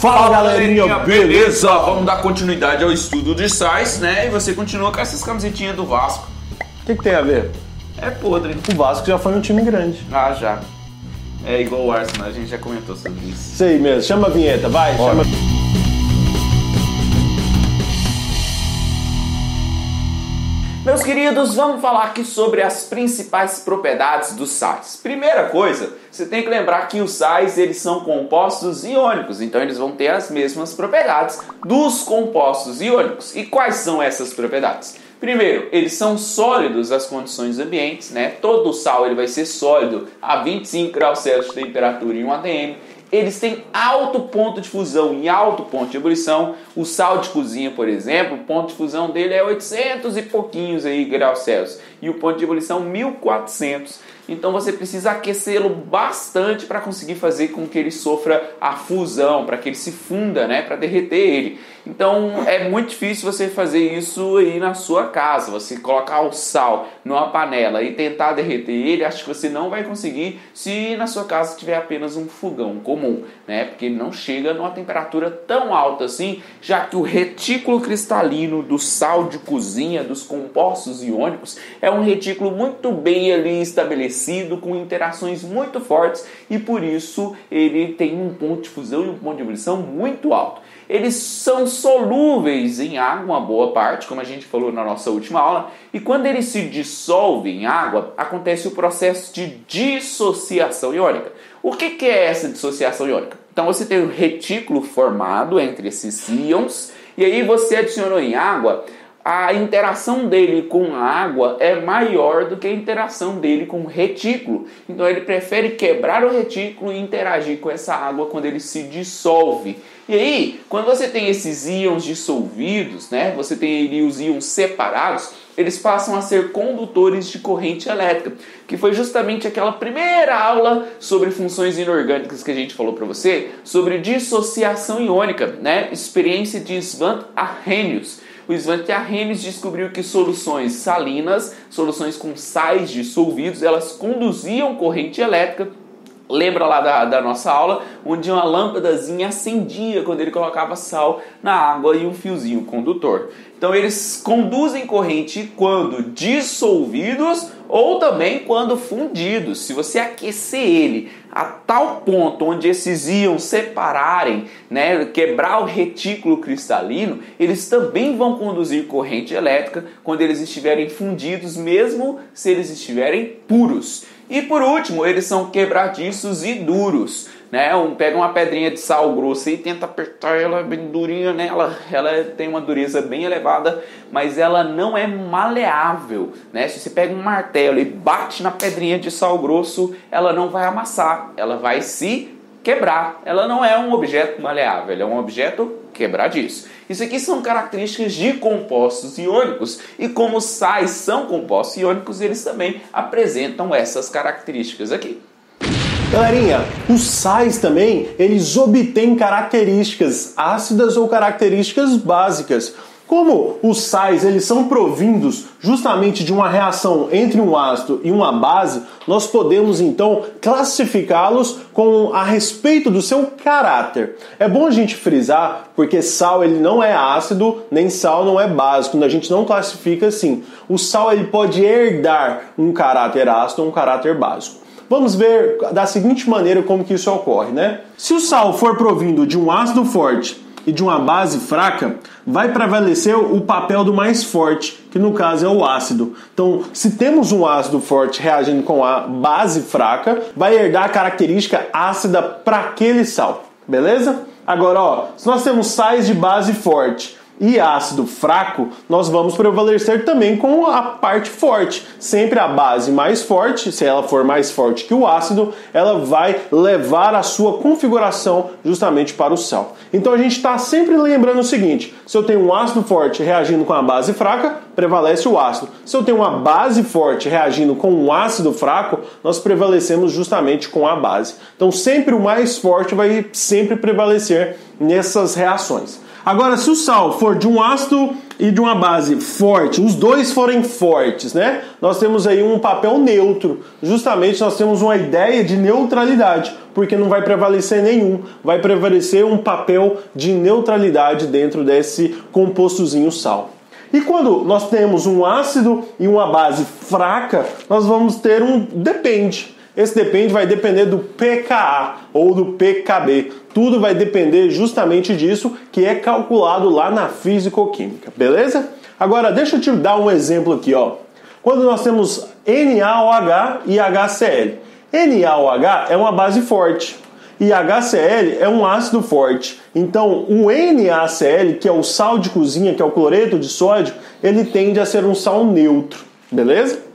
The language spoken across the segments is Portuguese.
Fala galerinha, beleza? Vamos dar continuidade ao estudo de sais, né? E você continua com essas camisetinhas do Vasco. O que tem a ver? É podre. O Vasco já foi um time grande. Ah, já. É igual o Arsenal, a gente já comentou sobre isso. Isso aí mesmo, chama a vinheta, vai. Chama... Meus queridos, vamos falar aqui sobre as principais propriedades dos sais. Primeira coisa, você tem que lembrar que os sais eles são compostos iônicos, então eles vão ter as mesmas propriedades dos compostos iônicos. E quais são essas propriedades? Primeiro, eles são sólidos às condições ambientes, né? Todo sal ele vai ser sólido a 25 graus Celsius de temperatura em 1 atm. Eles têm alto ponto de fusão e alto ponto de ebulição. O sal de cozinha, por exemplo, o ponto de fusão dele é 800 e pouquinhos aí, graus Celsius. E o ponto de ebulição 1400. Então você precisa aquecê-lo bastante para conseguir fazer com que ele sofra a fusão, para que ele se funda, né, para derreter ele. Então é muito difícil você fazer isso aí na sua casa. Você colocar o sal numa panela e tentar derreter ele, acho que você não vai conseguir se na sua casa tiver apenas um fogão comum, né? Porque ele não chega numa temperatura tão alta assim, já que o retículo cristalino do sal de cozinha, dos compostos iônicos, é um retículo muito bem ali estabelecido, com interações muito fortes e por isso ele tem um ponto de fusão e um ponto de ebulição muito alto. Eles são solúveis em água, uma boa parte, como a gente falou na nossa última aula, e quando eles se dissolvem em água, acontece o processo de dissociação iônica. O que é essa dissociação iônica? Então você tem um retículo formado entre esses íons, e aí você adicionou em água, a interação dele com a água é maior do que a interação dele com o retículo. Então ele prefere quebrar o retículo e interagir com essa água quando ele se dissolve. E aí, quando você tem esses íons dissolvidos, né, você tem ali os íons separados, eles passam a ser condutores de corrente elétrica, que foi justamente aquela primeira aula sobre funções inorgânicas que a gente falou para você, sobre dissociação iônica, né, experiência de Svante Arrhenius. O Svante Arrhenius descobriu que soluções salinas, soluções com sais dissolvidos, elas conduziam corrente elétrica. Lembra lá da nossa aula, onde uma lâmpadazinha acendia quando ele colocava sal na água e um fiozinho condutor. Então eles conduzem corrente quando dissolvidos ou também quando fundidos. Se você aquecer ele a tal ponto onde esses íons separarem, né, quebrar o retículo cristalino, eles também vão conduzir corrente elétrica quando eles estiverem fundidos, mesmo se eles estiverem puros. E por último, eles são quebradiços e duros, né? Pega uma pedrinha de sal grosso e tenta apertar ela bem durinha, né? Ela tem uma dureza bem elevada, mas ela não é maleável, né? Se você pega um martelo e bate na pedrinha de sal grosso, ela não vai amassar, ela vai se quebrar. Ela não é um objeto maleável, ela é um objeto quebradiço. Isso aqui são características de compostos iônicos e como os sais são compostos iônicos, eles também apresentam essas características aqui. Galerinha, os sais também, eles obtêm características ácidas ou características básicas. Como os sais eles são provindos justamente de uma reação entre um ácido e uma base, nós podemos então classificá-los a respeito do seu caráter. É bom a gente frisar, porque sal ele não é ácido, nem sal não é básico, a gente não classifica assim. O sal ele pode herdar um caráter ácido ou um caráter básico. Vamos ver da seguinte maneira como que isso ocorre, né? Se o sal for provindo de um ácido forte e de uma base fraca, vai prevalecer o papel do mais forte, que no caso é o ácido. Então, se temos um ácido forte reagindo com a base fraca, vai herdar a característica ácida para aquele sal, beleza? Agora, se nós temos sais de base forte e ácido fraco, nós vamos prevalecer também com a parte forte. Sempre a base mais forte, se ela for mais forte que o ácido, ela vai levar a sua configuração justamente para o sal. Então a gente está sempre lembrando o seguinte: se eu tenho um ácido forte reagindo com a base fraca, prevalece o ácido. Se eu tenho uma base forte reagindo com um ácido fraco, nós prevalecemos justamente com a base. Então sempre o mais forte vai sempre prevalecer nessas reações. Agora, se o sal for de um ácido e de uma base forte, os dois forem fortes, né? Nós temos aí um papel neutro. Justamente nós temos uma ideia de neutralidade, porque não vai prevalecer nenhum. Vai prevalecer um papel de neutralidade dentro desse compostozinho sal. E quando nós temos um ácido e uma base fraca, nós vamos ter um depende. Esse depende vai depender do pKa ou do pKb. Tudo vai depender justamente disso, que é calculado lá na físico-química, beleza? Agora, deixa eu te dar um exemplo aqui, ó. Quando nós temos NaOH e HCl. NaOH é uma base forte e HCl é um ácido forte. Então, o NaCl, que é o sal de cozinha, que é o cloreto de sódio, ele tende a ser um sal neutro, beleza?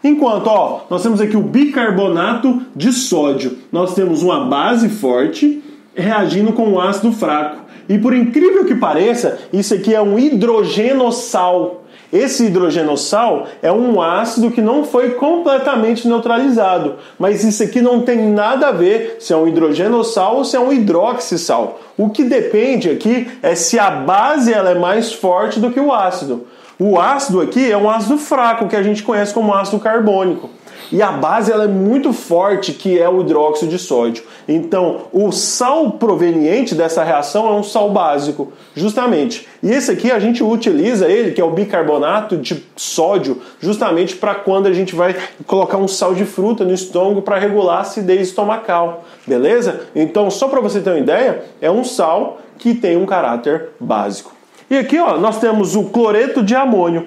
Enquanto, ó, nós temos aqui o bicarbonato de sódio. Nós temos uma base forte reagindo com um ácido fraco. E por incrível que pareça, isso aqui é um hidrogenossal. Esse hidrogenossal é um ácido que não foi completamente neutralizado. Mas isso aqui não tem nada a ver se é um hidrogenossal ou se é um hidroxissal. O que depende aqui é se a base ela é mais forte do que o ácido. O ácido aqui é um ácido fraco, que a gente conhece como ácido carbônico. E a base ela é muito forte, que é o hidróxido de sódio. Então, o sal proveniente dessa reação é um sal básico, justamente. E esse aqui a gente utiliza ele, que é o bicarbonato de sódio, justamente para quando a gente vai colocar um sal de fruta no estômago para regular a acidez estomacal. Beleza? Então, só para você ter uma ideia, é um sal que tem um caráter básico. E aqui, ó, nós temos o cloreto de amônio.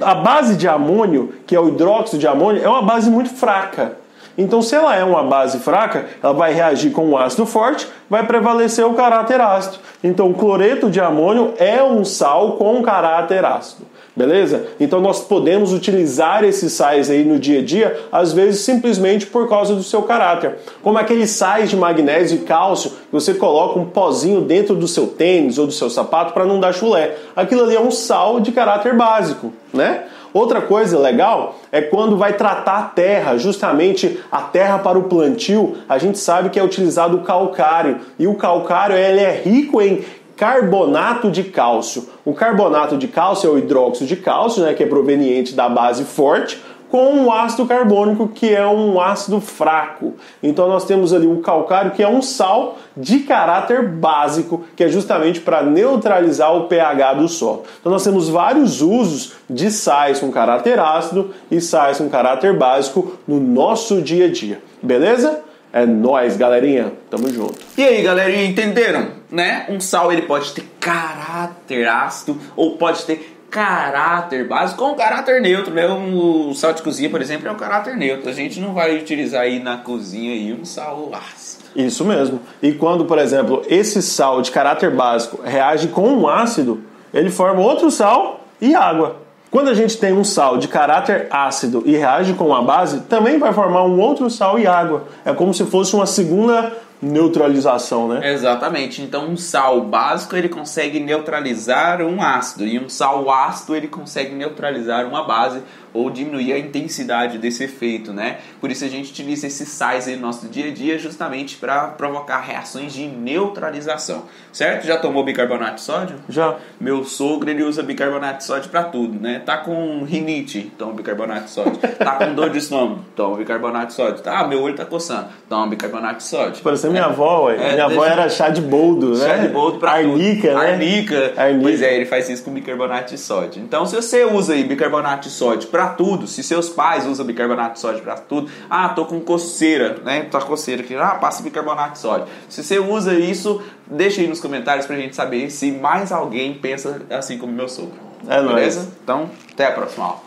A base de amônio, que é o hidróxido de amônio, é uma base muito fraca. Então, se ela é uma base fraca, ela vai reagir com um ácido forte, vai prevalecer o caráter ácido. Então, o cloreto de amônio é um sal com caráter ácido. Beleza? Então nós podemos utilizar esses sais aí no dia a dia, às vezes simplesmente por causa do seu caráter. Como aqueles sais de magnésio e cálcio, que você coloca um pozinho dentro do seu tênis ou do seu sapato para não dar chulé. Aquilo ali é um sal de caráter básico, né? Outra coisa legal é quando vai tratar a terra, justamente a terra para o plantio, a gente sabe que é utilizado o calcário. E o calcário ele é rico em carbonato de cálcio. O carbonato de cálcio é o hidróxido de cálcio, né, que é proveniente da base forte, com o ácido carbônico, que é um ácido fraco. Então nós temos ali o calcário, que é um sal de caráter básico, que é justamente para neutralizar o pH do solo. Então nós temos vários usos de sais com caráter ácido e sais com caráter básico no nosso dia a dia. Beleza? É nóis, galerinha. Tamo junto. E aí, galerinha, entenderam? Né? Um sal ele pode ter caráter ácido ou pode ter caráter básico ou um caráter neutro, né? O sal de cozinha, por exemplo, é um caráter neutro. A gente não vai utilizar aí na cozinha aí um sal ácido. Isso mesmo. E quando, por exemplo, esse sal de caráter básico reage com um ácido, ele forma outro sal e água. Quando a gente tem um sal de caráter ácido e reage com uma base, também vai formar um outro sal e água. É como se fosse uma segunda neutralização, né? Exatamente. Então um sal básico ele consegue neutralizar um ácido e um sal ácido ele consegue neutralizar uma base ou diminuir a intensidade desse efeito, né? Por isso a gente utiliza esses sais aí no nosso dia a dia justamente para provocar reações de neutralização, certo? Já tomou bicarbonato de sódio? Já. Meu sogro ele usa bicarbonato de sódio para tudo, né? Tá com rinite, toma bicarbonato de sódio. Tá com dor de estômago, toma bicarbonato de sódio. Ah, meu olho tá coçando, toma bicarbonato de sódio. Parece minha avó, ué. Minha avó era chá de boldo, né? Chá de boldo pra arnica, tudo. Né? Arnica. Pois é, ele faz isso com bicarbonato de sódio. Então, se você usa aí bicarbonato de sódio pra tudo, se seus pais usam bicarbonato de sódio pra tudo, tô com coceira, né? Tá coceira aqui, passa bicarbonato de sódio. Se você usa isso, deixa aí nos comentários pra gente saber se mais alguém pensa assim como meu sogro. É nóis. Beleza? Então, até a próxima aula.